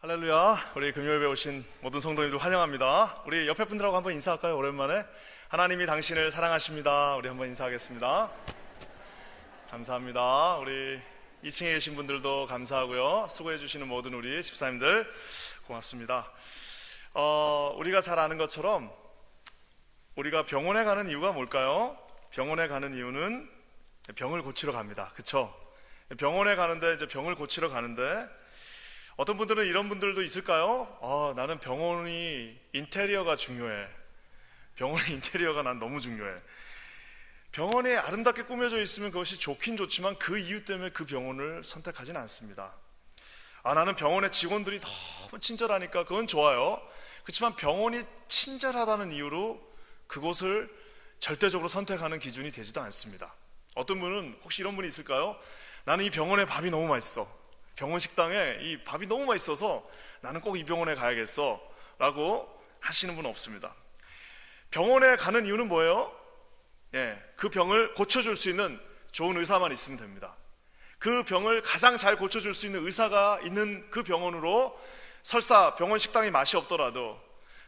할렐루야. 우리 금요일에 오신 모든 성도님들 환영합니다. 우리 옆에 분들하고 한번 인사할까요? 오랜만에. 하나님이 당신을 사랑하십니다. 우리 한번 인사하겠습니다. 감사합니다. 우리 2층에 계신 분들도 감사하고요. 수고해 주시는 모든 우리 집사님들 고맙습니다. 우리가 잘 아는 것처럼 우리가 병원에 가는 이유가 뭘까요? 병원에 가는 이유는 병을 고치러 갑니다. 그쵸? 병원에 가는데 이제 병을 고치러 가는데 어떤 분들은 이런 분들도 있을까요? 나는 병원이 인테리어가 중요해. 병원의 인테리어가 난 너무 중요해. 병원이 아름답게 꾸며져 있으면 그것이 좋긴 좋지만 그 이유 때문에 그 병원을 선택하진 않습니다. 나는 병원의 직원들이 너무 친절하니까 그건 좋아요. 그렇지만 병원이 친절하다는 이유로 그곳을 절대적으로 선택하는 기준이 되지도 않습니다. 어떤 분은 혹시 이런 분이 있을까요? 나는 이 병원의 밥이 너무 맛있어. 병원 식당에 이 밥이 너무 맛있어서 나는 꼭 이 병원에 가야겠어 라고 하시는 분은 없습니다. 병원에 가는 이유는 뭐예요? 그 병을 고쳐줄 수 있는 좋은 의사만 있으면 됩니다. 그 병을 가장 잘 고쳐줄 수 있는 의사가 있는 그 병원으로 설사 병원 식당이 맛이 없더라도,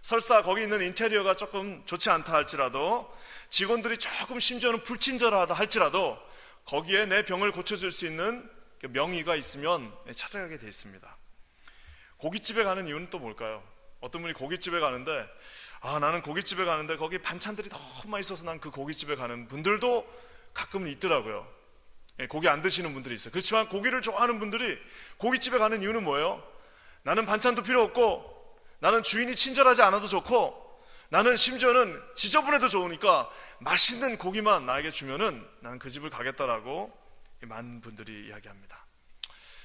설사 거기 있는 인테리어가 조금 좋지 않다 할지라도, 직원들이 조금 심지어는 불친절하다 할지라도 거기에 내 병을 고쳐줄 수 있는 명의가 있으면 찾아가게 돼 있습니다. 고깃집에 가는 이유는 또 뭘까요? 어떤 분이 고깃집에 가는데 나는 고깃집에 가는데 거기 반찬들이 너무 맛있어서 난 그 고깃집에 가는 분들도 가끔은 있더라고요. 고기 안 드시는 분들이 있어요. 그렇지만 고기를 좋아하는 분들이 고깃집에 가는 이유는 뭐예요? 나는 반찬도 필요 없고, 나는 주인이 친절하지 않아도 좋고, 나는 심지어는 지저분해도 좋으니까 맛있는 고기만 나에게 주면은 나는 그 집을 가겠다라고 많은 분들이 이야기합니다.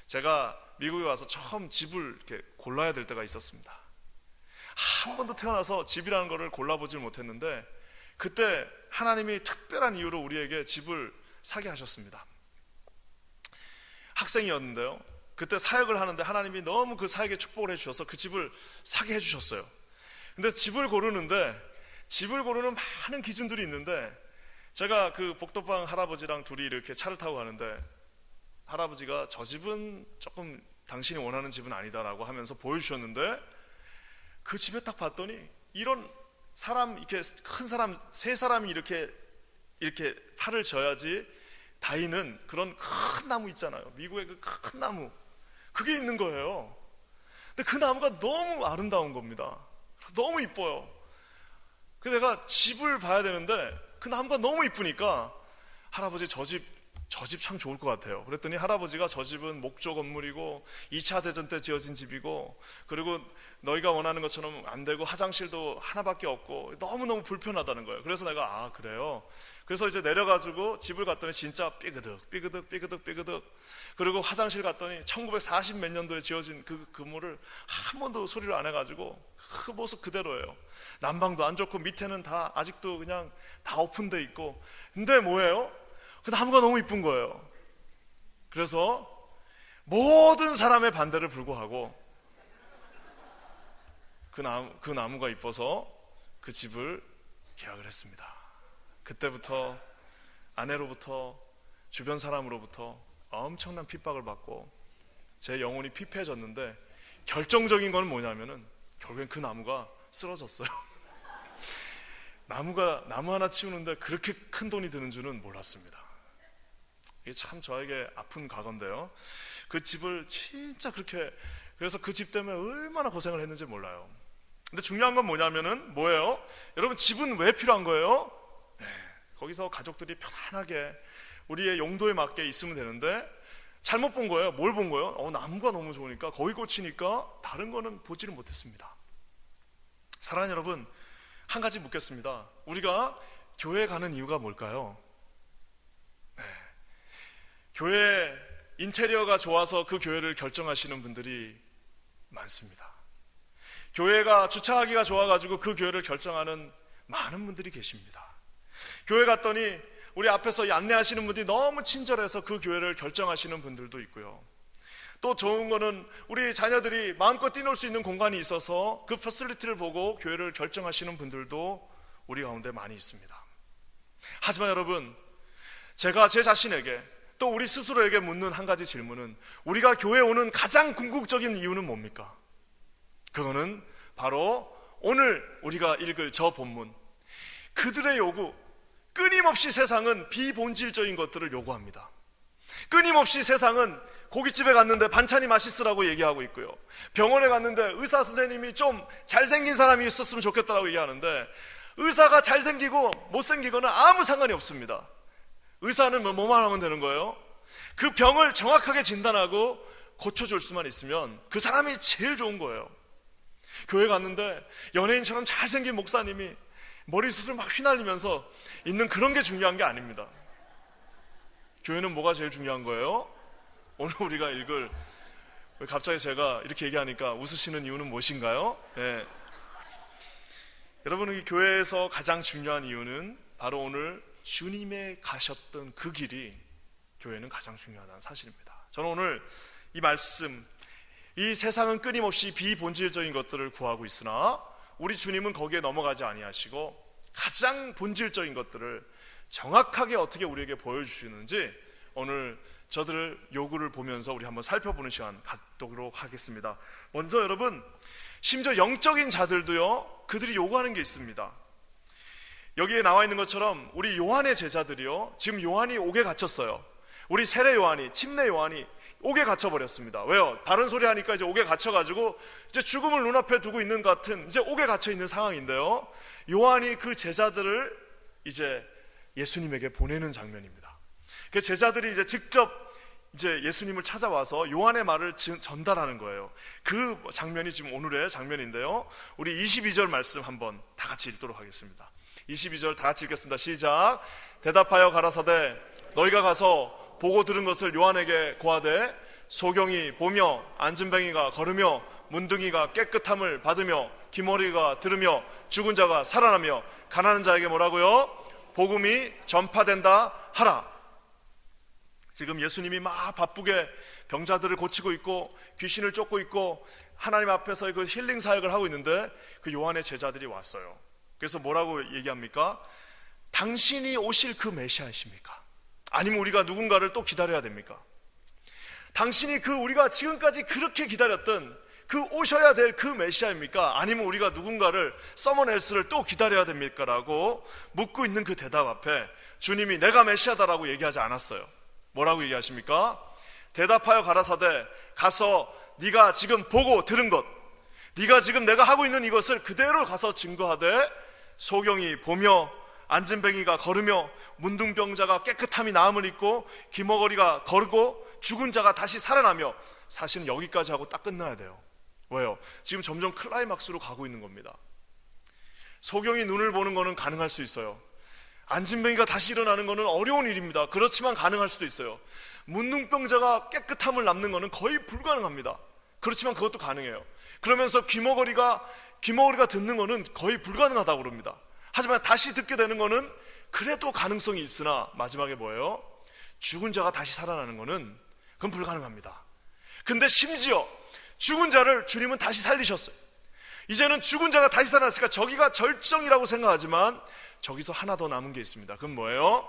제가 미국에 와서 처음 집을 이렇게 골라야 될 때가 있었습니다. 한 번도 태어나서 집이라는 것을 골라보질 못했는데 그때 하나님이 특별한 이유로 우리에게 집을 사게 하셨습니다. 학생이었는데요, 그때 사역을 하는데 하나님이 너무 그 사역에 축복을 해주셔서 그 집을 사게 해주셨어요. 근데 집을 고르는 많은 기준들이 있는데, 제가 그 복덕방 할아버지랑 둘이 이렇게 차를 타고 가는데 할아버지가 저 집은 조금 당신이 원하는 집은 아니다라고 하면서 보여주셨는데, 그 집에 딱 봤더니 이런 사람, 이렇게 큰 사람 세 사람이 이렇게 팔을 져야지 닿이는 그런 큰 나무 있잖아요. 미국의 그 큰 나무, 그게 있는 거예요. 근데 그 나무가 너무 아름다운 겁니다. 너무 이뻐요. 그래서 내가 집을 봐야 되는데 그 나무가 너무 이쁘니까 할아버지 저 집 참 좋을 것 같아요. 그랬더니 할아버지가 저 집은 목조 건물이고 2차 대전 때 지어진 집이고, 그리고 너희가 원하는 것처럼 안 되고 화장실도 하나밖에 없고 너무너무 불편하다는 거예요. 그래서 내가 그래요. 그래서 이제 내려가지고 집을 갔더니 진짜 삐그덕 그리고 화장실 갔더니 1940 몇 년도에 지어진 그 건물을 한 번도 소리를 안 해가지고 그 모습 그대로예요. 난방도 안 좋고 밑에는 다 아직도 그냥 다 오픈돼 있고. 근데 뭐예요? 그 나무가 너무 이쁜 거예요. 그래서 모든 사람의 반대를 불구하고 그 나무가 이뻐서 그 집을 계약을 했습니다. 그때부터 아내로부터, 주변 사람으로부터 엄청난 핍박을 받고 제 영혼이 피폐해졌는데, 결정적인 건 뭐냐면은 결국엔 그 나무가 쓰러졌어요. 나무 하나 치우는데 그렇게 큰 돈이 드는 줄은 몰랐습니다. 이게 참 저에게 아픈 과거인데요, 그 집을 진짜 그래서 그 집 때문에 얼마나 고생을 했는지 몰라요. 근데 중요한 건 뭐예요? 여러분, 집은 왜 필요한 거예요? 거기서 가족들이 편안하게 우리의 용도에 맞게 있으면 되는데 잘못 본 거예요. 뭘 본 거예요? 나무가 너무 좋으니까 거기 꽂히니까 다른 거는 보지를 못했습니다. 사랑하는 여러분, 한 가지 묻겠습니다. 우리가 교회 가는 이유가 뭘까요? 교회 인테리어가 좋아서 그 교회를 결정하시는 분들이 많습니다. 교회가 주차하기가 좋아가지고 그 교회를 결정하는 많은 분들이 계십니다. 교회 갔더니 우리 앞에서 안내하시는 분들이 너무 친절해서 그 교회를 결정하시는 분들도 있고요. 또 좋은 거는 우리 자녀들이 마음껏 뛰놀 수 있는 공간이 있어서 그 퍼실리티를 보고 교회를 결정하시는 분들도 우리 가운데 많이 있습니다. 하지만 여러분, 제가 제 자신에게 또 우리 스스로에게 묻는 한 가지 질문은, 우리가 교회에 오는 가장 궁극적인 이유는 뭡니까? 그거는 바로 오늘 우리가 읽을 저 본문. 그들의 요구, 끊임없이 세상은 비본질적인 것들을 요구합니다. 끊임없이 세상은 고깃집에 갔는데 반찬이 맛있으라고 얘기하고 있고요, 병원에 갔는데 의사 선생님이 좀 잘생긴 사람이 있었으면 좋겠다라고 얘기하는데, 의사가 잘생기고 못생기거나 아무 상관이 없습니다. 의사는 뭐만 하면 되는 거예요? 그 병을 정확하게 진단하고 고쳐줄 수만 있으면 그 사람이 제일 좋은 거예요. 교회 갔는데 연예인처럼 잘생긴 목사님이 머리숱을 막 휘날리면서 있는 그런 게 중요한 게 아닙니다. 교회는 뭐가 제일 중요한 거예요? 오늘 우리가 읽을, 갑자기 제가 이렇게 얘기하니까 웃으시는 이유는 무엇인가요? 네. 여러분, 이 교회에서 가장 중요한 이유는 바로 오늘 주님의 가셨던 그 길이 교회는 가장 중요하다는 사실입니다. 저는 오늘 이 말씀, 이 세상은 끊임없이 비본질적인 것들을 구하고 있으나 우리 주님은 거기에 넘어가지 아니하시고 가장 본질적인 것들을 정확하게 어떻게 우리에게 보여주시는지 오늘 저들의 요구를 보면서 우리 한번 살펴보는 시간 갖도록 하겠습니다. 먼저 여러분, 심지어 영적인 자들도요, 그들이 요구하는 게 있습니다. 여기에 나와 있는 것처럼 우리 요한의 제자들이요, 지금 요한이 옥에 갇혔어요. 우리 세례 요한이, 침례 요한이 옥에 갇혀버렸습니다. 왜요? 바른 소리 하니까 이제 옥에 갇혀가지고 이제 죽음을 눈앞에 두고 있는 것 같은, 이제 옥에 갇혀 있는 상황인데요, 요한이 그 제자들을 이제 예수님에게 보내는 장면입니다. 그 제자들이 이제 직접 이제 예수님을 찾아와서 요한의 말을 전달하는 거예요. 그 장면이 지금 오늘의 장면인데요, 우리 22절 말씀 한번 다 같이 읽도록 하겠습니다. 22절 다 같이 읽겠습니다. 시작. 대답하여 가라사대 너희가 가서 보고 들은 것을 요한에게 고하되 소경이 보며 안진뱅이가 걸으며 문둥이가 깨끗함을 받으며 기머리가 들으며 죽은 자가 살아나며 가난한 자에게 뭐라고요? 복음이 전파된다 하라. 지금 예수님이 막 바쁘게 병자들을 고치고 있고 귀신을 쫓고 있고 하나님 앞에서 그 힐링 사역을 하고 있는데 그 요한의 제자들이 왔어요. 그래서 뭐라고 얘기합니까? 당신이 오실 그 메시아이십니까? 아니면 우리가 누군가를 또 기다려야 됩니까? 당신이 그 우리가 지금까지 그렇게 기다렸던 그 오셔야 될 그 메시아입니까? 아니면 우리가 누군가를 서머넬스를 또 기다려야 됩니까? 라고 묻고 있는 그 대답 앞에 주님이 내가 메시아다라고 얘기하지 않았어요. 뭐라고 얘기하십니까? 대답하여 가라사대 가서 네가 지금 보고 들은 것, 네가 지금 내가 하고 있는 이것을 그대로 가서 증거하되 소경이 보며 안진뱅이가 걸으며 문둥병자가 깨끗함이 나음을 입고 기머거리가 걸고 죽은 자가 다시 살아나며, 사실은 여기까지 하고 딱 끝나야 돼요. 왜요? 지금 점점 클라이막스로 가고 있는 겁니다. 소경이 눈을 보는 거는 가능할 수 있어요. 안진뱅이가 다시 일어나는 것은 어려운 일입니다. 그렇지만 가능할 수도 있어요. 문둥병자가 깨끗함을 남는 것은 거의 불가능합니다. 그렇지만 그것도 가능해요. 그러면서 귀머거리가 듣는 것은 거의 불가능하다고 그럽니다. 하지만 다시 듣게 되는 것은 그래도 가능성이 있으나 마지막에 뭐예요? 죽은 자가 다시 살아나는 것은 그건 불가능합니다. 근데 심지어 죽은 자를 주님은 다시 살리셨어요. 이제는 죽은 자가 다시 살아났으니까 저기가 절정이라고 생각하지만 저기서 하나 더 남은 게 있습니다. 그건 뭐예요?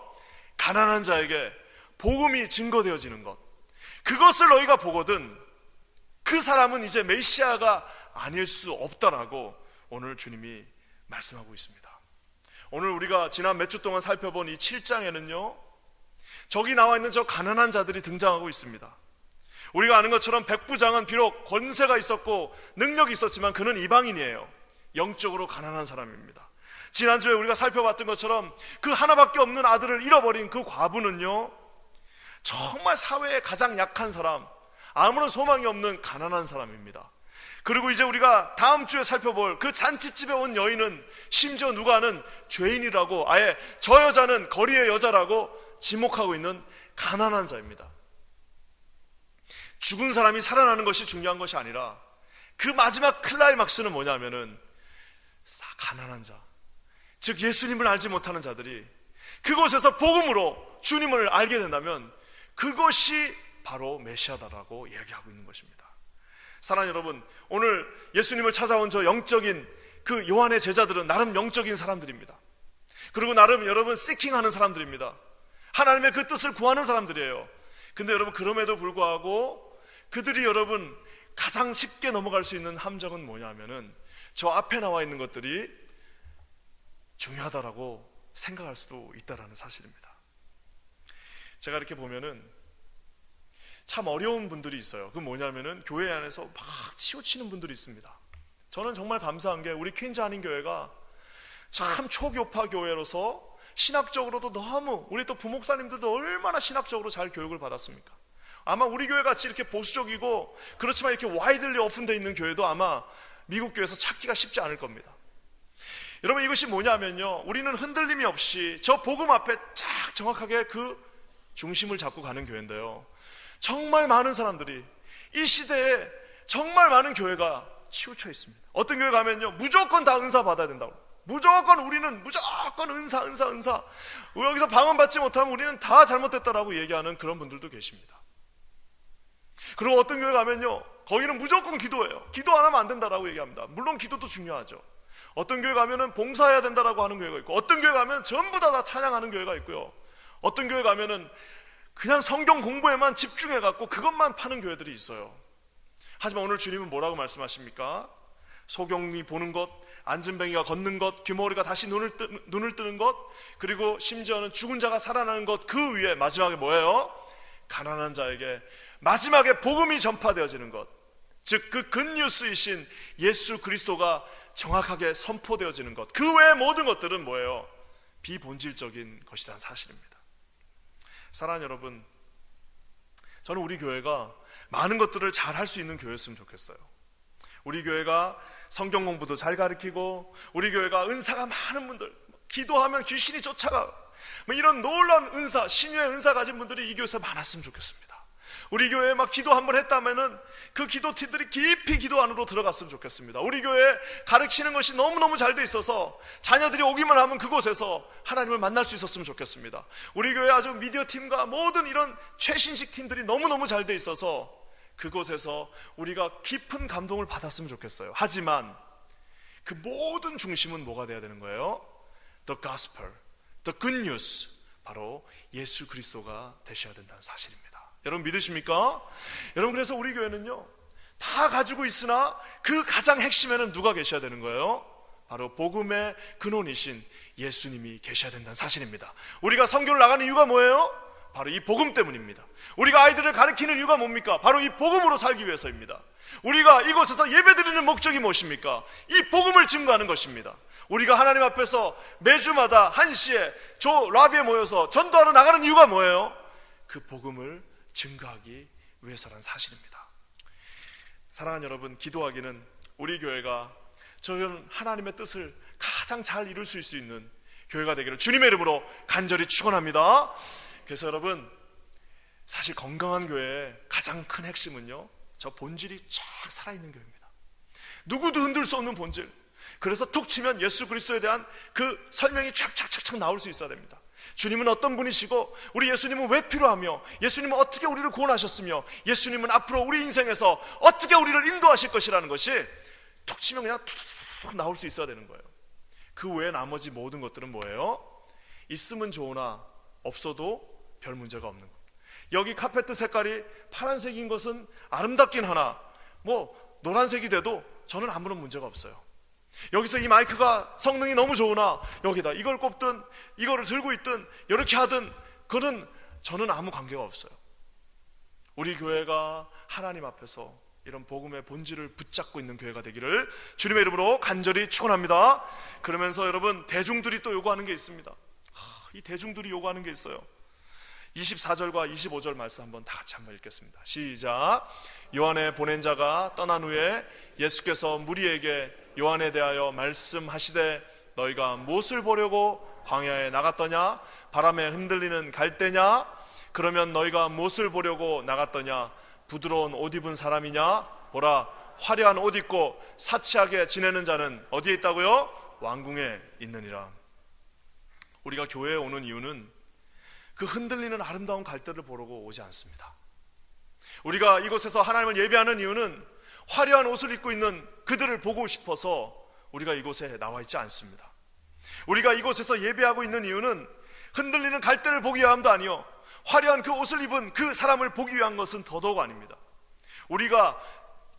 가난한 자에게 복음이 증거되어지는 것. 그것을 너희가 보거든 그 사람은 이제 메시아가 아닐 수 없다라고 오늘 주님이 말씀하고 있습니다. 오늘 우리가 지난 몇 주 동안 살펴본 이 7장에는요, 저기 나와 있는 저 가난한 자들이 등장하고 있습니다. 우리가 아는 것처럼 백부장은 비록 권세가 있었고 능력이 있었지만 그는 이방인이에요. 영적으로 가난한 사람입니다. 지난주에 우리가 살펴봤던 것처럼 그 하나밖에 없는 아들을 잃어버린 그 과부는요, 정말 사회에 가장 약한 사람, 아무런 소망이 없는 가난한 사람입니다. 그리고 이제 우리가 다음 주에 살펴볼 그 잔치집에 온 여인은 심지어 누가 아는 죄인이라고, 아예 저 여자는 거리의 여자라고 지목하고 있는 가난한 자입니다. 죽은 사람이 살아나는 것이 중요한 것이 아니라 그 마지막 클라이막스는 뭐냐면은 가난한 자, 즉 예수님을 알지 못하는 자들이 그곳에서 복음으로 주님을 알게 된다면 그것이 바로 메시아다라고 얘기하고 있는 것입니다. 사랑하는 여러분, 오늘 예수님을 찾아온 저 영적인 그 요한의 제자들은 나름 영적인 사람들입니다. 그리고 나름 여러분 시킹하는 사람들입니다. 하나님의 그 뜻을 구하는 사람들이에요. 근데 여러분, 그럼에도 불구하고 그들이 여러분 가장 쉽게 넘어갈 수 있는 함정은 뭐냐면은 저 앞에 나와 있는 것들이 중요하다라고 생각할 수도 있다라는 사실입니다. 제가 이렇게 보면은 참 어려운 분들이 있어요. 그 뭐냐면은 교회 안에서 막 치우치는 분들이 있습니다. 저는 정말 감사한 게 우리 퀸즈 한인교회가 참 초교파 교회로서 신학적으로도 너무, 우리 또 부목사님들도 얼마나 신학적으로 잘 교육을 받았습니까? 아마 우리 교회 같이 이렇게 보수적이고 그렇지만 이렇게 와이들리 오픈되어 있는 교회도 아마 미국 교회에서 찾기가 쉽지 않을 겁니다. 여러분, 이것이 뭐냐면요, 우리는 흔들림이 없이 저 복음 앞에 쫙 정확하게 그 중심을 잡고 가는 교회인데요, 정말 많은 사람들이 이 시대에 정말 많은 교회가 치우쳐 있습니다. 어떤 교회 가면요, 무조건 다 은사 받아야 된다고, 무조건 우리는 무조건 은사 여기서 방언받지 못하면 우리는 다 잘못됐다라고 얘기하는 그런 분들도 계십니다. 그리고 어떤 교회 가면요, 거기는 무조건 기도해요. 기도 안 하면 안 된다라고 얘기합니다. 물론 기도도 중요하죠. 어떤 교회 가면은 봉사해야 된다라고 하는 교회가 있고, 어떤 교회 가면 전부 다 찬양하는 교회가 있고요, 어떤 교회 가면은 그냥 성경 공부에만 집중해갖고 그것만 파는 교회들이 있어요. 하지만 오늘 주님은 뭐라고 말씀하십니까? 소경이 보는 것, 안진뱅이가 걷는 것, 귀머리가 다시 눈을 뜨는 것, 그리고 심지어는 죽은 자가 살아나는 것, 그 위에 마지막에 뭐예요? 가난한 자에게 마지막에 복음이 전파되어지는 것, 즉 그 굿뉴스이신 예수 그리스도가 정확하게 선포되어지는 것, 그 외의 모든 것들은 뭐예요? 비본질적인 것이라는 사실입니다. 사랑하는 여러분, 저는 우리 교회가 많은 것들을 잘 할 수 있는 교회였으면 좋겠어요. 우리 교회가 성경 공부도 잘 가르치고, 우리 교회가 은사가 많은 분들, 기도하면 귀신이 쫓아가, 이런 놀라운 은사, 신유의 은사 가진 분들이 이 교회에서 많았으면 좋겠습니다. 우리 교회에 막 기도 한번 했다면은 그 기도팀들이 깊이 기도 안으로 들어갔으면 좋겠습니다. 우리 교회에 가르치는 것이 너무너무 잘 돼 있어서 자녀들이 오기만 하면 그곳에서 하나님을 만날 수 있었으면 좋겠습니다. 우리 교회 아주 미디어 팀과 모든 이런 최신식 팀들이 너무너무 잘 돼 있어서 그곳에서 우리가 깊은 감동을 받았으면 좋겠어요. 하지만 그 모든 중심은 뭐가 돼야 되는 거예요? The gospel, the good news, 바로 예수 그리스도가 되셔야 된다는 사실입니다. 여러분 믿으십니까? 여러분, 그래서 우리 교회는요, 다 가지고 있으나 그 가장 핵심에는 누가 계셔야 되는 거예요? 바로 복음의 근원이신 예수님이 계셔야 된다는 사실입니다. 우리가 선교를 나가는 이유가 뭐예요? 바로 이 복음 때문입니다. 우리가 아이들을 가르치는 이유가 뭡니까? 바로 이 복음으로 살기 위해서입니다. 우리가 이곳에서 예배드리는 목적이 무엇입니까? 이 복음을 증거하는 것입니다. 우리가 하나님 앞에서 매주마다 1시에 저 라비에 모여서 전도하러 나가는 이유가 뭐예요? 그 복음을 증거하기 위해서라는 사실입니다. 사랑하는 여러분, 기도하기는 우리 교회가 저는 하나님의 뜻을 가장 잘 이룰 수 있는 교회가 되기를 주님의 이름으로 간절히 축원합니다. 그래서 여러분, 사실 건강한 교회의 가장 큰 핵심은요, 저 본질이 쫙 살아있는 교회입니다. 누구도 흔들 수 없는 본질. 그래서 툭 치면 예수 그리스도에 대한 그 설명이 촥촥촥촥 나올 수 있어야 됩니다. 주님은 어떤 분이시고, 우리 예수님은 왜 필요하며, 예수님은 어떻게 우리를 구원하셨으며, 예수님은 앞으로 우리 인생에서 어떻게 우리를 인도하실 것이라는 것이 툭 치면 그냥 툭툭툭 나올 수 있어야 되는 거예요. 그 외에 나머지 모든 것들은 뭐예요? 있으면 좋으나 없어도 별 문제가 없는 것. 여기 카페트 색깔이 파란색인 것은 아름답긴 하나 노란색이 돼도 저는 아무런 문제가 없어요. 여기서 이 마이크가 성능이 너무 좋으나 여기다 이걸 꼽든 이거를 들고 있든 이렇게 하든 그거는 저는 아무 관계가 없어요. 우리 교회가 하나님 앞에서 이런 복음의 본질을 붙잡고 있는 교회가 되기를 주님의 이름으로 간절히 축원합니다. 그러면서 여러분, 대중들이 또 요구하는 게 있습니다. 이 대중들이 요구하는 게 있어요. 24절과 25절 말씀 한번 다 같이 한번 읽겠습니다. 시작. 요한의 보낸 자가 떠난 후에 예수께서 무리에게 요한에 대하여 말씀하시되 너희가 무엇을 보려고 광야에 나갔더냐? 바람에 흔들리는 갈대냐? 그러면 너희가 무엇을 보려고 나갔더냐? 부드러운 옷 입은 사람이냐? 보라, 화려한 옷 입고 사치하게 지내는 자는 어디에 있다고요? 왕궁에 있느니라. 우리가 교회에 오는 이유는 그 흔들리는 아름다운 갈대를 보려고 오지 않습니다. 우리가 이곳에서 하나님을 예배하는 이유는 화려한 옷을 입고 있는 그들을 보고 싶어서 우리가 이곳에 나와 있지 않습니다. 우리가 이곳에서 예배하고 있는 이유는 흔들리는 갈대를 보기 위함도 아니요, 화려한 그 옷을 입은 그 사람을 보기 위한 것은 더더욱 아닙니다. 우리가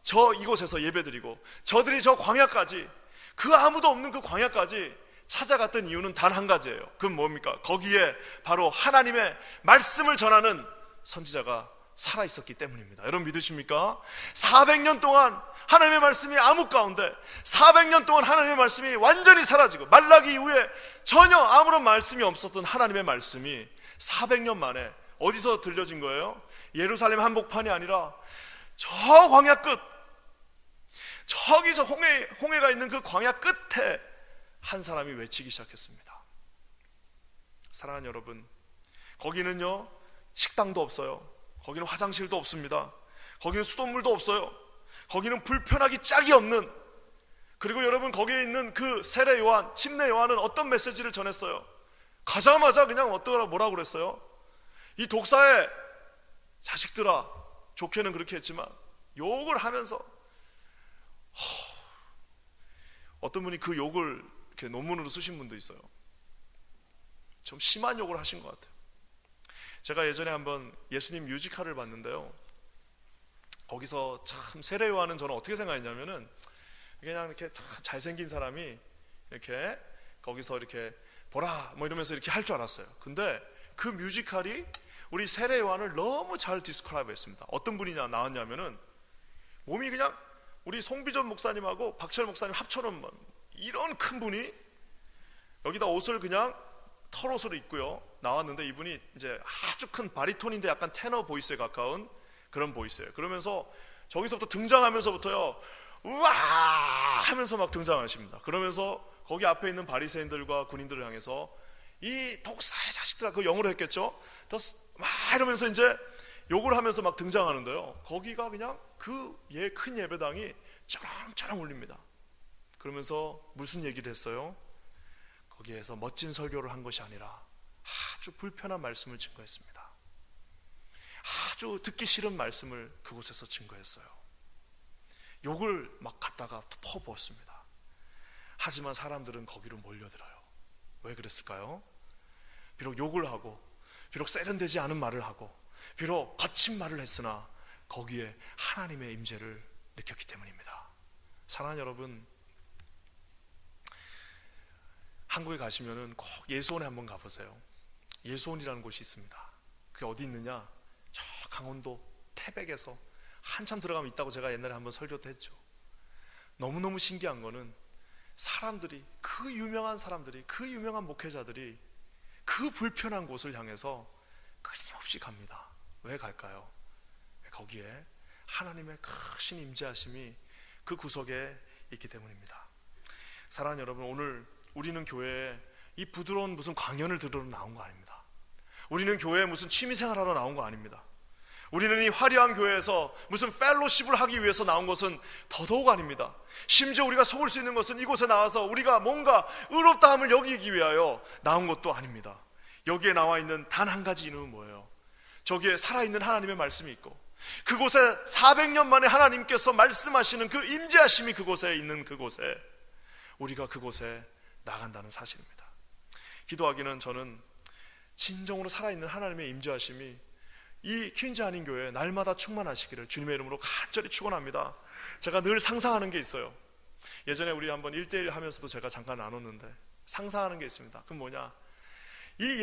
저 이곳에서 예배드리고 저들이 저 광야까지, 그 아무도 없는 그 광야까지 찾아갔던 이유는 단 한 가지예요. 그건 뭡니까? 거기에 바로 하나님의 말씀을 전하는 선지자가 살아있었기 때문입니다. 여러분 믿으십니까? 400년 동안 하나님의 말씀이 암흑 가운데, 400년 동안 하나님의 말씀이 완전히 사라지고, 말라기 이후에 전혀 아무런 말씀이 없었던 하나님의 말씀이 400년 만에 어디서 들려진 거예요? 예루살렘 한복판이 아니라 저 광야 끝, 저기 저 홍해가 있는 그 광야 끝에 한 사람이 외치기 시작했습니다. 사랑하는 여러분, 거기는요 식당도 없어요. 거기는 화장실도 없습니다. 거기는 수돗물도 없어요. 거기는 불편하기 짝이 없는, 그리고 여러분 거기에 있는 그 세례 요한, 침례 요한은 어떤 메시지를 전했어요? 가자마자 그냥 뭐라고 그랬어요? 이 독사의 자식들아, 좋게는 그렇게 했지만 욕을 하면서, 어떤 분이 그 욕을 이렇게 논문으로 쓰신 분도 있어요. 좀 심한 욕을 하신 것 같아요. 제가 예전에 한번 예수님 뮤지컬을 봤는데요, 거기서 참 세례 요한은 저는 어떻게 생각했냐면은 그냥 이렇게 참 잘생긴 사람이 이렇게 거기서 이렇게 보라 뭐 이러면서 이렇게 할 줄 알았어요. 근데 그 뮤지컬이 우리 세례 요한을 너무 잘 디스크라이브 했습니다. 어떤 분이 나왔냐면은 몸이 그냥 우리 송비전 목사님하고 박철 목사님 합쳐놓은 이런 큰 분이 여기다 옷을 그냥 털옷을 입고요 나왔는데, 이분이 이제 아주 큰 바리톤인데 약간 테너 보이스에 가까운 그런 보이스예요. 그러면서 저기서부터 등장하면서부터요 우와 하면서 막 등장하십니다. 그러면서 거기 앞에 있는 바리새인들과 군인들을 향해서 이 독사의 자식들아, 그 영어로 했겠죠, 막 이러면서 이제 욕을 하면서 막 등장하는데요, 거기가 그냥 그 큰 예배당이 쩌렁쩌렁 울립니다. 그러면서 무슨 얘기를 했어요? 거기에서 멋진 설교를 한 것이 아니라 아주 불편한 말씀을 증거했습니다. 아주 듣기 싫은 말씀을 그곳에서 증거했어요. 욕을 막 갖다가 퍼부었습니다. 하지만 사람들은 거기로 몰려들어요. 왜 그랬을까요? 비록 욕을 하고, 비록 세련되지 않은 말을 하고, 비록 거친 말을 했으나 거기에 하나님의 임재를 느꼈기 때문입니다. 사랑하는 여러분, 한국에 가시면은 꼭 예수원에 한번 가보세요. 예수원이라는 곳이 있습니다. 그게 어디 있느냐? 저 강원도 태백에서 한참 들어가면 있다고 제가 옛날에 한번 설교도 했죠. 너무너무 신기한 거는 사람들이, 그 유명한 사람들이, 그 유명한 목회자들이 그 불편한 곳을 향해서 끊임없이 갑니다. 왜 갈까요? 거기에 하나님의 크신 임재하심이 그 구석에 있기 때문입니다. 사랑하는 여러분, 오늘 우리는 교회에 이 부드러운 무슨 강연을 들으러 나온 거 아닙니다. 우리는 교회에 무슨 취미생활하러 나온 거 아닙니다. 우리는 이 화려한 교회에서 무슨 펠로십을 하기 위해서 나온 것은 더더욱 아닙니다. 심지어 우리가 속을 수 있는 것은 이곳에 나와서 우리가 뭔가 의롭다함을 여기기 위하여 나온 것도 아닙니다. 여기에 나와 있는 단 한 가지 이유는 뭐예요? 저기에 살아있는 하나님의 말씀이 있고, 그곳에 400년 만에 하나님께서 말씀하시는 그 임재하심이 그곳에 있는 그곳에, 우리가 그곳에 나간다는 사실입니다. 기도하기는 저는 진정으로 살아있는 하나님의 임재하심이 이 퀸즈 한인교회 날마다 충만하시기를 주님의 이름으로 간절히 축원합니다. 제가 늘 상상하는 게 있어요. 예전에 우리 한번 1대1 하면서도 제가 잠깐 나눴는데 상상하는 게 있습니다. 그건 뭐냐? 이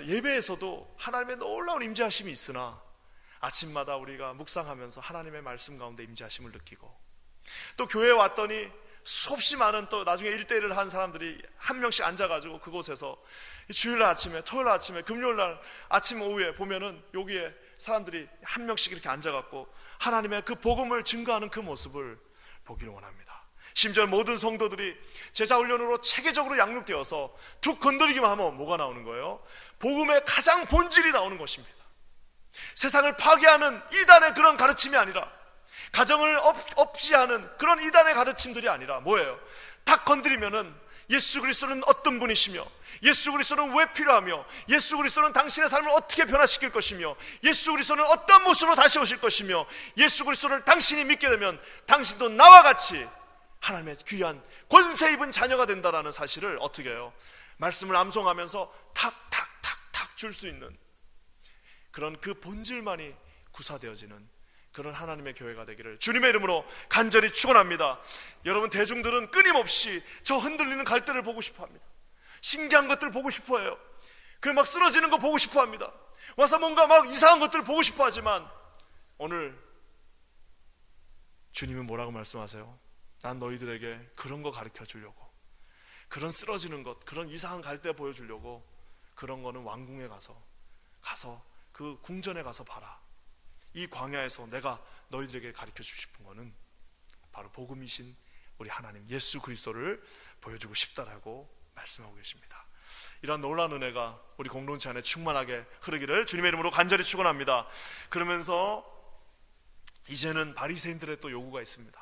예배에서도 하나님의 놀라운 임재하심이 있으나 아침마다 우리가 묵상하면서 하나님의 말씀 가운데 임재하심을 느끼고, 또 교회에 왔더니 수없이 많은 또 나중에 1대1을 한 사람들이 한 명씩 앉아가지고 그곳에서 주일날 아침에, 토요일 아침에, 금요일날 아침 오후에 보면은 여기에 사람들이 한 명씩 이렇게 앉아갖고 하나님의 그 복음을 증거하는 그 모습을 보기를 원합니다. 심지어 모든 성도들이 제자훈련으로 체계적으로 양육되어서 툭 건드리기만 하면 뭐가 나오는 거예요? 복음의 가장 본질이 나오는 것입니다. 세상을 파괴하는 이단의 그런 가르침이 아니라, 가정을 없지하는 그런 이단의 가르침들이 아니라 뭐예요? 딱 건드리면은 예수 그리스도는 어떤 분이시며, 예수 그리스도는 왜 필요하며, 예수 그리스도는 당신의 삶을 어떻게 변화시킬 것이며, 예수 그리스도는 어떤 모습으로 다시 오실 것이며, 예수 그리스도를 당신이 믿게 되면 당신도 나와 같이 하나님의 귀한 권세 입은 자녀가 된다라는 사실을 어떻게 해요? 말씀을 암송하면서 탁탁탁탁 줄 수 있는 그런 그 본질만이 구사되어지는 그런 하나님의 교회가 되기를 주님의 이름으로 간절히 축원합니다. 여러분, 대중들은 끊임없이 저 흔들리는 갈대를 보고 싶어합니다. 신기한 것들 보고 싶어해요. 그리고 막 쓰러지는 거 보고 싶어합니다. 와서 뭔가 막 이상한 것들을 보고 싶어하지만 오늘 주님은 뭐라고 말씀하세요? 난 너희들에게 그런 거 가르쳐 주려고, 그런 쓰러지는 것, 그런 이상한 갈대 보여주려고, 그런 거는 왕궁에 가서 그 궁전에 가서 봐라. 이 광야에서 내가 너희들에게 가르쳐 주고 싶은 거는 바로 복음이신 우리 하나님 예수 그리스도를 보여주고 싶다라고 말씀하고 계십니다. 이런 놀라운 은혜가 우리 공동체 안에 충만하게 흐르기를 주님의 이름으로 간절히 축원합니다. 그러면서 이제는 바리새인들의 또 요구가 있습니다.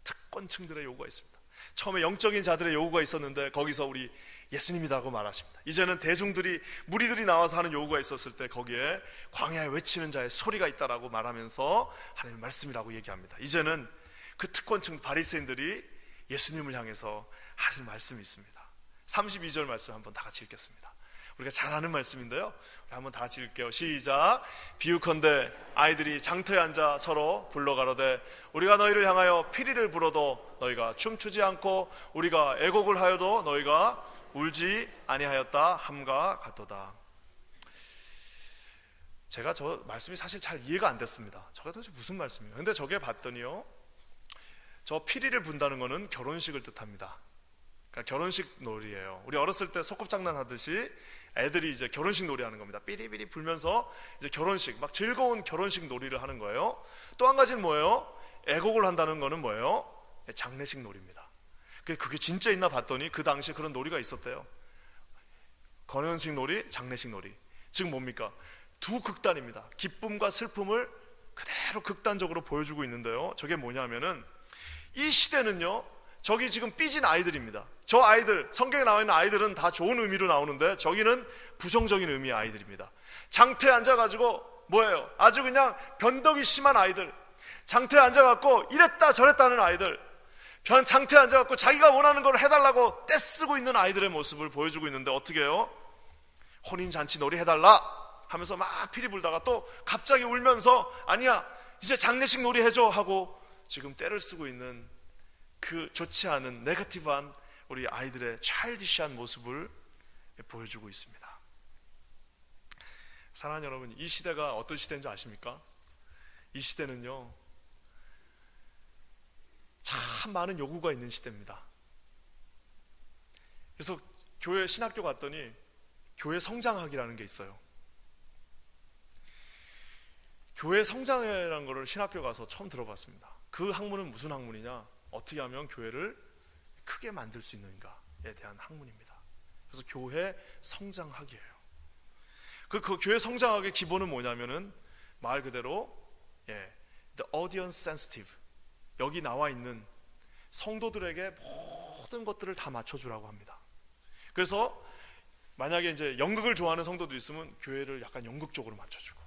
특권층들의 요구가 있습니다. 처음에 영적인 자들의 요구가 있었는데 거기서 우리 예수님이라고 말하십니다. 이제는 대중들이, 무리들이 나와서 하는 요구가 있었을 때 거기에 광야에 외치는 자의 소리가 있다라고 말하면서 하나님의 말씀이라고 얘기합니다. 이제는 그 특권층 바리새인들이 예수님을 향해서 하신 말씀이 있습니다. 32절 말씀 한번 다 같이 읽겠습니다. 우리가 잘 아는 말씀인데요, 우리 한번 다 같이 읽게요. 시작. 비유컨대 아이들이 장터에 앉아 서로 불러가로되 우리가 너희를 향하여 피리를 불어도 너희가 춤추지 않고 우리가 애곡을 하여도 너희가 울지 아니하였다 함과 같도다. 제가 저 말씀이 사실 잘 이해가 안 됐습니다. 저게 도대체 무슨 말씀이에요? 근데 저게 봤더니요, 저 피리를 분다는 거는 결혼식을 뜻합니다. 그러니까 결혼식 놀이예요. 우리 어렸을 때 소꿉장난 하듯이 애들이 이제 결혼식 놀이 하는 겁니다. 삐리삐리 불면서 이제 결혼식, 막 즐거운 결혼식 놀이를 하는 거예요. 또 한 가지는 뭐예요? 애곡을 한다는 거는 뭐예요? 장례식 놀이입니다. 그게 진짜 있나 봤더니 그 당시에 그런 놀이가 있었대요. 결혼식 놀이, 장례식 놀이. 즉 뭡니까? 두 극단입니다. 기쁨과 슬픔을 그대로 극단적으로 보여주고 있는데요, 저게 뭐냐면은 이 시대는요, 저기 지금 삐진 아이들입니다. 저 아이들, 성경에 나와 있는 아이들은 다 좋은 의미로 나오는데 저기는 부정적인 의미의 아이들입니다. 장터에 앉아가지고 뭐예요? 아주 그냥 변덕이 심한 아이들, 장터에 앉아갖고 이랬다 저랬다 하는 아이들, 장터에 앉아갖고 자기가 원하는 걸 해달라고 떼쓰고 있는 아이들의 모습을 보여주고 있는데 어떻게 해요? 혼인잔치 놀이 해달라 하면서 막 피리 불다가 또 갑자기 울면서 아니야 이제 장례식 놀이 해줘 하고 지금 떼를 쓰고 있는 그 좋지 않은 네거티브한 우리 아이들의 차일디시한 모습을 보여주고 있습니다. 사랑하는 여러분, 이 시대가 어떤 시대인 줄 아십니까? 이 시대는요, 참 많은 요구가 있는 시대입니다. 그래서 교회 신학교 갔더니 교회 성장학이라는 게 있어요. 교회 성장회라는 거를 신학교 가서 처음 들어봤습니다. 그 학문은 무슨 학문이냐? 어떻게 하면 교회를 크게 만들 수 있는가에 대한 학문입니다. 그래서 교회 성장학이에요. 그 교회 성장학의 기본은 뭐냐면은 말 그대로 the audience sensitive, 여기 나와 있는 성도들에게 모든 것들을 다 맞춰주라고 합니다. 그래서 만약에 이제 연극을 좋아하는 성도들이 있으면 교회를 약간 연극적으로 맞춰주고,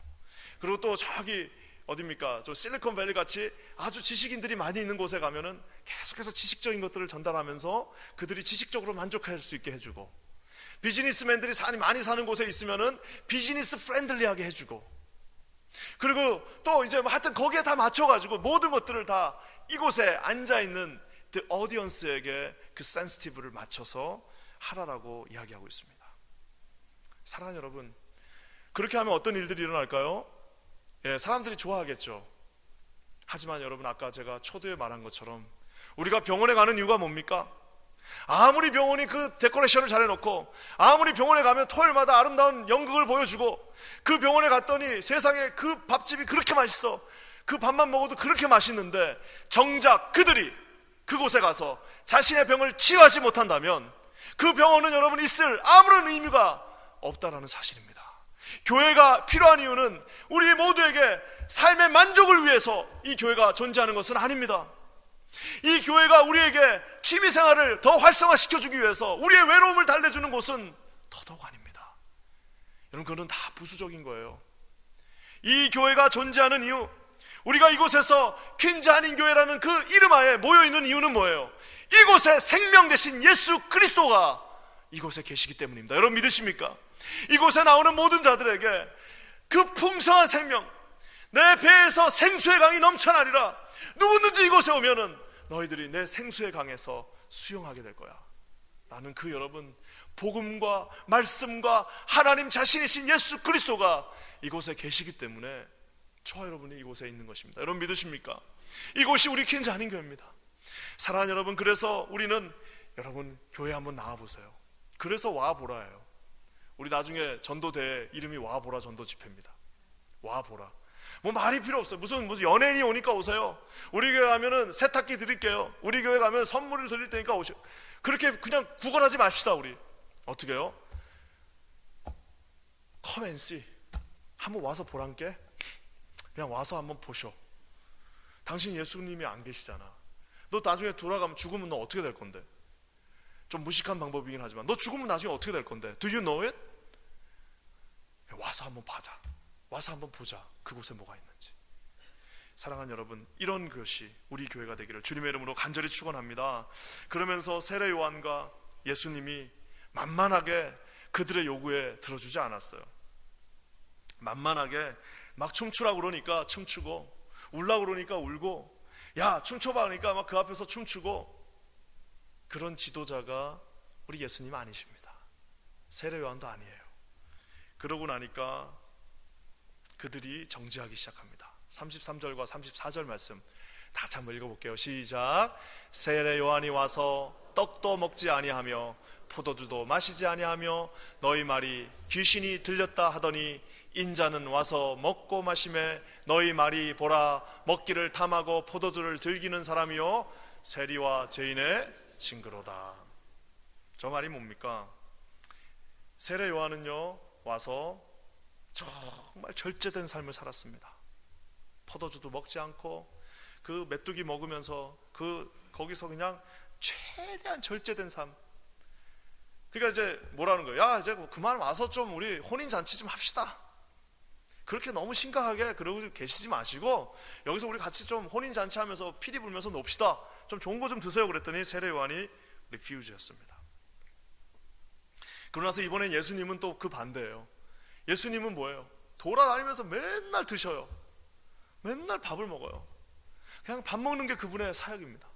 그리고 또 저기 어딥니까? 저 실리콘밸리 같이 아주 지식인들이 많이 있는 곳에 가면은 계속해서 지식적인 것들을 전달하면서 그들이 지식적으로 만족할 수 있게 해주고, 비즈니스맨들이 많이 사는 곳에 있으면은 비즈니스 프렌들리하게 해주고, 그리고 또 이제 하여튼 거기에 다 맞춰가지고 모든 것들을 다 이곳에 앉아있는 the audience에게 그 센시티브를 맞춰서 하라라고 이야기하고 있습니다. 사랑하는 여러분, 그렇게 하면 어떤 일들이 일어날까요? 사람들이 좋아하겠죠. 하지만 여러분, 아까 제가 초두에 말한 것처럼 우리가 병원에 가는 이유가 뭡니까? 아무리 병원이 그 데코레이션을 잘 해놓고, 아무리 병원에 가면 토요일마다 아름다운 연극을 보여주고, 그 병원에 갔더니 세상에 그 밥집이 그렇게 맛있어, 그 밥만 먹어도 그렇게 맛있는데 정작 그들이 그곳에 가서 자신의 병을 치유하지 못한다면 그 병원은 여러분 있을 아무런 의미가 없다라는 사실입니다. 교회가 필요한 이유는 우리 모두에게 삶의 만족을 위해서 이 교회가 존재하는 것은 아닙니다. 이 교회가 우리에게 취미생활을 더 활성화시켜주기 위해서 우리의 외로움을 달래주는 곳은 더더욱 아닙니다. 여러분, 그건 다 부수적인 거예요. 이 교회가 존재하는 이유, 우리가 이곳에서 퀸즈 한인교회라는 그 이름 하에 모여있는 이유는 뭐예요? 이곳에 생명 되신 예수 그리스도가 이곳에 계시기 때문입니다. 여러분 믿으십니까? 이곳에 나오는 모든 자들에게 그 풍성한 생명, 내 배에 배에서 생수의 강이 넘쳐나리라. 누구든지 이곳에 오면은 너희들이 내 생수의 강에서 수영하게 될 거야 라는 그 여러분, 복음과 말씀과 하나님 자신이신 예수 그리스도가 이곳에 계시기 때문에 저와 여러분이 이곳에 있는 것입니다. 여러분 믿으십니까? 이곳이 우리 퀸즈 한인교회입니다. 사랑하는 여러분, 그래서 우리는 여러분 교회 한번 나와보세요. 그래서 와보라예요. 우리 나중에 전도대 이름이 와보라 전도 집회입니다. 와보라. 뭐 말이 필요 없어요. 무슨 연예인이 오니까 오세요. 우리 교회 가면은 세탁기 드릴게요. 우리 교회 가면 선물을 드릴 테니까 오세요. 그렇게 그냥 구걸하지 맙시다. 우리 어떻게 해요? Come and see. 한번 와서 보란께. 그냥 와서 한번 보셔. 당신 예수님이 안 계시잖아. 너 나중에 돌아가면 죽으면 너 어떻게 될 건데? 좀 무식한 방법이긴 하지만 너 죽으면 나중에 어떻게 될 건데? Do you know it? 와서 한번 봐자. 와서 한번 보자. 그곳에 뭐가 있는지. 사랑하는 여러분, 이런 것이 우리 교회가 되기를 주님의 이름으로 간절히 축원합니다. 그러면서 세례 요한과 예수님이 만만하게 그들의 요구에 들어주지 않았어요. 만만하게 막 춤추라고 그러니까 춤추고, 울라고 그러니까 울고, 야 춤춰봐 그러니까 막 그 앞에서 춤추고, 그런 지도자가 우리 예수님 아니십니다. 세례 요한도 아니에요. 그러고 나니까 그들이 정지하기 시작합니다. 33절과 34절 말씀 다 같이 한번 읽어볼게요. 시작. 세례 요한이 와서 떡도 먹지 아니하며 포도주도 마시지 아니하며 너희 말이 귀신이 들렸다 하더니 인자는 와서 먹고 마시매 너희 말이 보라 먹기를 탐하고 포도주를 즐기는 사람이요 세리와 죄인의 친구로다. 저 말이 뭡니까? 세례 요한은요 와서 정말 절제된 삶을 살았습니다. 포도주도 먹지 않고 그 메뚜기 먹으면서 거기서 그냥 최대한 절제된 삶. 그러니까 이제 뭐라는 거예요? 야 이제 그만 와서 좀 우리 혼인 잔치 좀 합시다. 그렇게 너무 심각하게 그러고 계시지 마시고 여기서 우리 같이 좀 혼인 잔치 하면서 피리 불면서 놉시다. 좀 좋은 거 좀 드세요. 그랬더니 세례 요한이 리퓨즈였습니다. 그러고 나서 이번엔 예수님은 또 그 반대예요. 예수님은 뭐예요? 돌아다니면서 맨날 드셔요. 맨날 밥을 먹어요. 그냥 밥 먹는 게 그분의 사역입니다.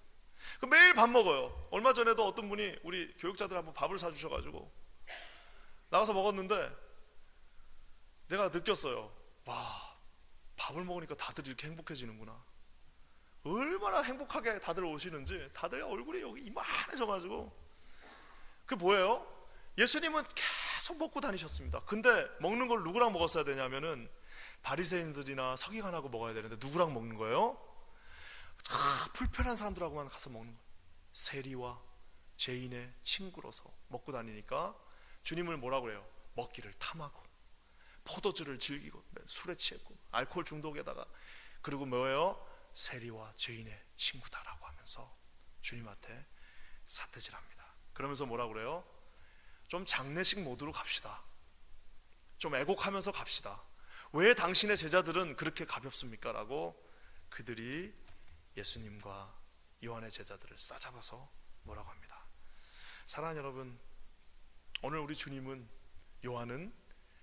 매일 밥 먹어요. 얼마 전에도 어떤 분이 우리 교육자들 한번 밥을 사주셔가지고 나가서 먹었는데 내가 느꼈어요. 와, 밥을 먹으니까 다들 이렇게 행복해지는구나. 얼마나 행복하게 다들 오시는지. 다들 얼굴이 여기 이만해져가지고. 그게 뭐예요? 예수님은 계속 먹고 다니셨습니다. 근데 먹는 걸 누구랑 먹었어야 되냐면은 바리새인들이나 서기관하고 먹어야 되는데 누구랑 먹는 거예요? 불편한 사람들하고만 가서 먹는 거예요. 세리와 죄인의 친구로서 먹고 다니니까 주님을 뭐라고 그래요? 먹기를 탐하고 포도주를 즐기고 술에 취했고 알코올 중독에다가 그리고 뭐예요? 세리와 죄인의 친구다라고 하면서 주님한테 삿대질합니다. 그러면서 뭐라고 그래요? 좀 장례식 모드로 갑시다. 좀 애곡하면서 갑시다. 왜 당신의 제자들은 그렇게 가볍습니까? 라고 그들이 예수님과 요한의 제자들을 싸잡아서 뭐라고 합니다. 사랑하는 여러분, 오늘 우리 주님은 요한은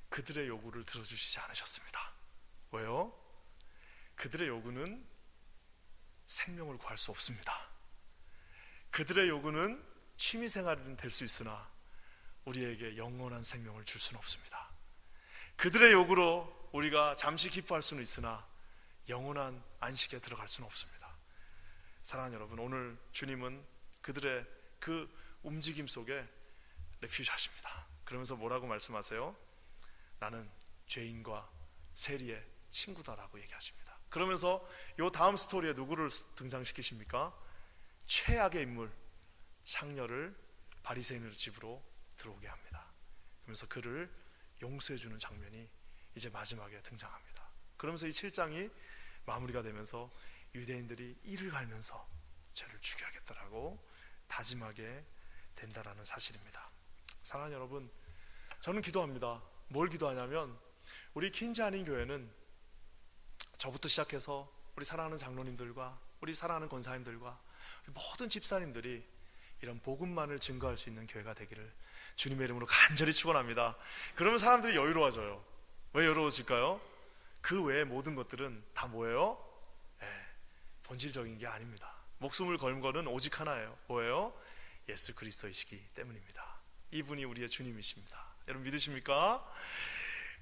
그들의 요구를 들어주시지 않으셨습니다. 왜요? 그들의 요구는 생명을 구할 수 없습니다. 그들의 요구는 취미생활은 될 수 있으나 우리에게 영원한 생명을 줄 수는 없습니다. 그들의 요구로 우리가 잠시 기뻐할 수는 있으나 영원한 안식에 들어갈 수는 없습니다. 사랑하는 여러분, 오늘 주님은 그들의 그 움직임 속에 레퓨지 하십니다. 그러면서 뭐라고 말씀하세요? 나는 죄인과 세리의 친구다라고 얘기하십니다. 그러면서 이 다음 스토리에 누구를 등장시키십니까? 최악의 인물 창녀를 바리새인의 집으로 들어오게 합니다. 그러면서 그를 용서해주는 장면이 이제 마지막에 등장합니다. 그러면서 이 7장이 마무리가 되면서 유대인들이 이를 갈면서 죄를 죽여야겠다라고 다짐하게 된다라는 사실입니다. 사랑하는 여러분, 저는 기도합니다. 뭘 기도하냐면 우리 퀸즈 한인 교회는 저부터 시작해서 우리 사랑하는 장로님들과 우리 사랑하는 권사님들과 우리 모든 집사님들이 이런 복음만을 증거할 수 있는 교회가 되기를 주님의 이름으로 간절히 축원합니다. 그러면 사람들이 여유로워져요. 왜 여유로워질까요? 그 외의 모든 것들은 다 뭐예요? 본질적인 게 아닙니다. 목숨을 건 거는 오직 하나예요. 뭐예요? 예수 그리스도이시기 때문입니다. 이분이 우리의 주님이십니다. 여러분 믿으십니까?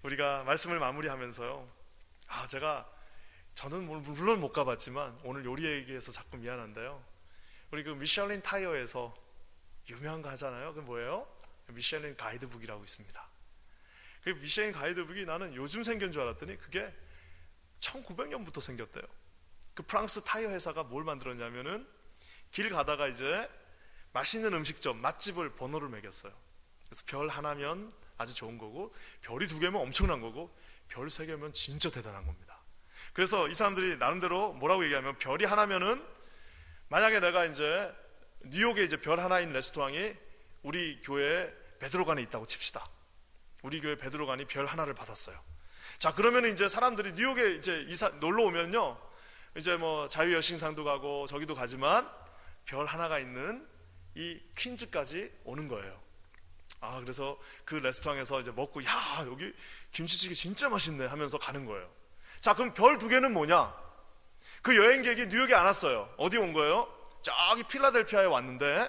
우리가 말씀을 마무리하면서요, 저는 물론 못 가봤지만 오늘 요리 얘기해서 자꾸 미안한데요, 우리 그 미슐린 타이어에서 유명한 거 하잖아요. 그 뭐예요? 미슐린 가이드북이라고 있습니다. 그 미슐린 가이드북이 나는 요즘 생긴 줄 알았더니 그게 1900년부터 생겼대요. 그 프랑스 타이어 회사가 뭘 만들었냐면은 길 가다가 이제 맛있는 음식점, 맛집을 번호를 매겼어요. 그래서 별 하나면 아주 좋은 거고, 별이 2개면 엄청난 거고, 별 3개면 진짜 대단한 겁니다. 그래서 이 사람들이 나름대로 뭐라고 얘기하면, 별이 하나면은 만약에 내가 이제 뉴욕에 이제 별 하나인 레스토랑이 우리 교회 베드로간에 있다고 칩시다. 우리 교회 베드로간이 별 하나를 받았어요. 자, 그러면 이제 사람들이 뉴욕에 이제 놀러 오면요, 이제 뭐 자유여신상도 가고 저기도 가지만 별 하나가 있는 이 퀸즈까지 오는 거예요. 그래서 그 레스토랑에서 이제 먹고, 야, 여기 김치찌개 진짜 맛있네 하면서 가는 거예요. 자, 그럼 별 2개는 뭐냐? 그 여행객이 뉴욕에 안 왔어요. 어디 온 거예요? 저기 필라델피아에 왔는데,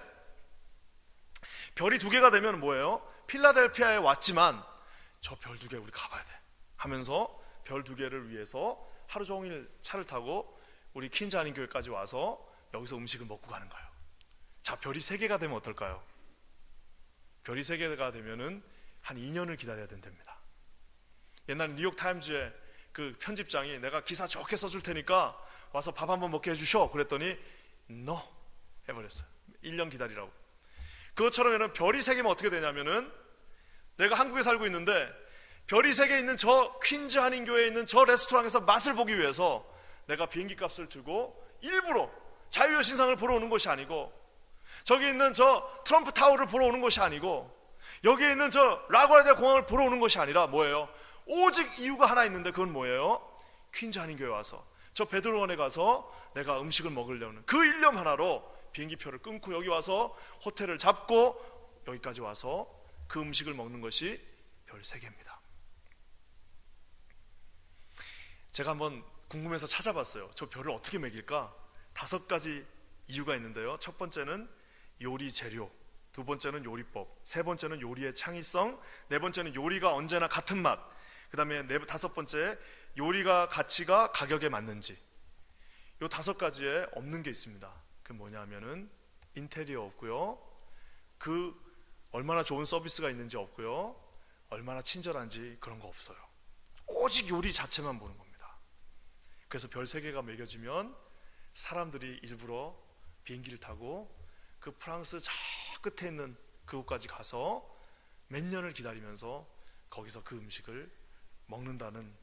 별이 2개가 되면 뭐예요? 필라델피아에 왔지만 저 별 2개 우리 가봐야 돼 하면서 별 2개를 위해서 하루 종일 차를 타고 우리 퀸즈 한인교회까지 와서 여기서 음식을 먹고 가는 거예요. 자, 별이 3개가 되면 어떨까요? 별이 3개가 되면은 한 2년을 기다려야 된답니다. 옛날 뉴욕 타임즈의 그 편집장이 내가 기사 좋게 써줄 테니까 와서 밥 한번 먹게 해주셔 그랬더니 NO 해버렸어요. 1년 기다리라고. 그것처럼 별이 3개면 어떻게 되냐면은, 내가 한국에 살고 있는데 별이 3개 있는 저 퀸즈 한인교회에 있는 저 레스토랑에서 맛을 보기 위해서 내가 비행기 값을 주고 일부러 자유여신상을 보러 오는 것이 아니고, 저기 있는 저 트럼프 타워를 보러 오는 것이 아니고, 여기에 있는 저 라구아디아 공항을 보러 오는 것이 아니라 뭐예요? 오직 이유가 하나 있는데, 그건 뭐예요? 퀸즈 한인교회 와서 저 베드로원에 가서 내가 음식을 먹으려는 그 일념 하나로 비행기표를 끊고 여기 와서 호텔을 잡고 여기까지 와서 그 음식을 먹는 것이 별 3개입니다. 제가 한번 궁금해서 찾아봤어요. 저 별을 어떻게 매길까? 5가지 이유가 있는데요. 첫 번째는 요리 재료, 2번째는 요리법, 3번째는 요리의 창의성, 4번째는 요리가 언제나 같은 맛, 그 다음에 5번째 요리가 가치가 가격에 맞는지. 요 5가지에 없는 게 있습니다. 그 뭐냐면은 인테리어 없고요, 그 얼마나 좋은 서비스가 있는지 없고요, 얼마나 친절한지 그런 거 없어요. 오직 요리 자체만 보는 겁니다. 그래서 별 3개가 매겨지면 사람들이 일부러 비행기를 타고 그 프랑스 저 끝에 있는 그곳까지 가서 몇 년을 기다리면서 거기서 그 음식을 먹는다는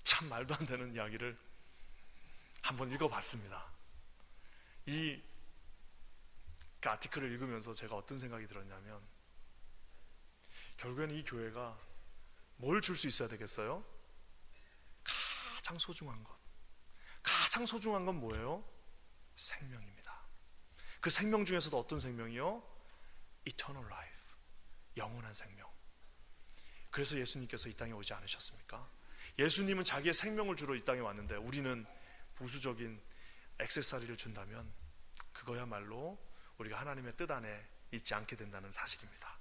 참 말도 안 되는 이야기를 한번 읽어봤습니다. 이 그 아티클을 읽으면서 제가 어떤 생각이 들었냐면, 결국에는 이 교회가 뭘 줄 수 있어야 되겠어요? 가장 소중한 것. 가장 소중한 건 뭐예요? 생명입니다. 그 생명 중에서도 어떤 생명이요? Eternal life, 영원한 생명. 그래서 예수님께서 이 땅에 오지 않으셨습니까? 예수님은 자기의 생명을 주러 이 땅에 왔는데 우리는 부수적인 액세서리를 준다면 그거야말로 우리가 하나님의 뜻 안에 있지 않게 된다는 사실입니다.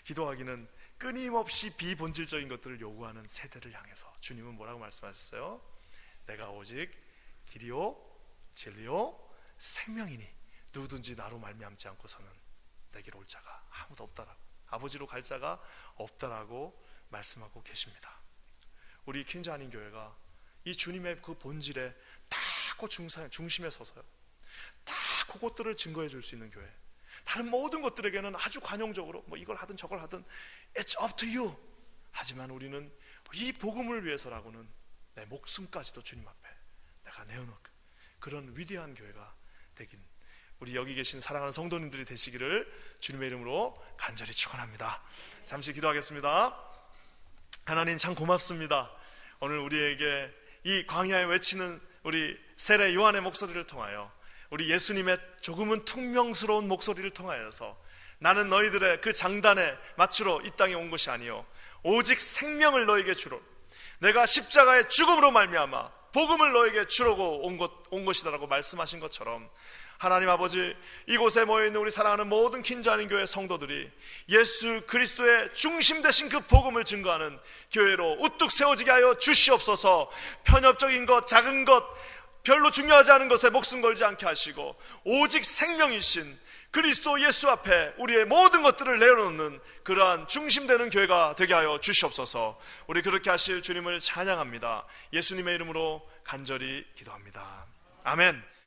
기도하기는 끊임없이 비본질적인 것들을 요구하는 세대를 향해서 주님은 뭐라고 말씀하셨어요? 내가 오직 길이요 진리요 생명이니 누구든지 나로 말미암지 않고서는 내게로 올 자가 아무도 없다라고, 아버지로 갈 자가 없다라고 말씀하고 계십니다. 우리 퀸즈 한인교회가 이 주님의 그 본질에 딱 그 중심에 서서요, 딱 그것들을 증거해 줄 수 있는 교회, 다른 모든 것들에게는 아주 관용적으로 뭐 이걸 하든 저걸 하든 It's up to you. 하지만 우리는 이 복음을 위해서라고는 내 목숨까지도 주님 앞에 내가 내어놓을 그런 위대한 교회가 되긴, 우리 여기 계신 사랑하는 성도님들이 되시기를 주님의 이름으로 간절히 축원합니다. 잠시 기도하겠습니다. 하나님 참 고맙습니다. 오늘 우리에게 이 광야에 외치는 우리 세례 요한의 목소리를 통하여, 우리 예수님의 조금은 퉁명스러운 목소리를 통하여서 나는 너희들의 그 장단에 맞추러 이 땅에 온 것이 아니요 오직 생명을 너에게 주로, 내가 십자가의 죽음으로 말미암아 복음을 너에게 주려고 온 것이다라고 말씀하신 것처럼 하나님 아버지, 이곳에 모여있는 우리 사랑하는 모든 긴자님 교회 성도들이 예수 그리스도의 중심 되신 그 복음을 증거하는 교회로 우뚝 세워지게 하여 주시옵소서. 편협적인 것, 작은 것, 별로 중요하지 않은 것에 목숨 걸지 않게 하시고 오직 생명이신 그리스도 예수 앞에 우리의 모든 것들을 내려놓는 그러한 중심되는 교회가 되게 하여 주시옵소서. 우리 그렇게 하실 주님을 찬양합니다. 예수님의 이름으로 간절히 기도합니다. 아멘.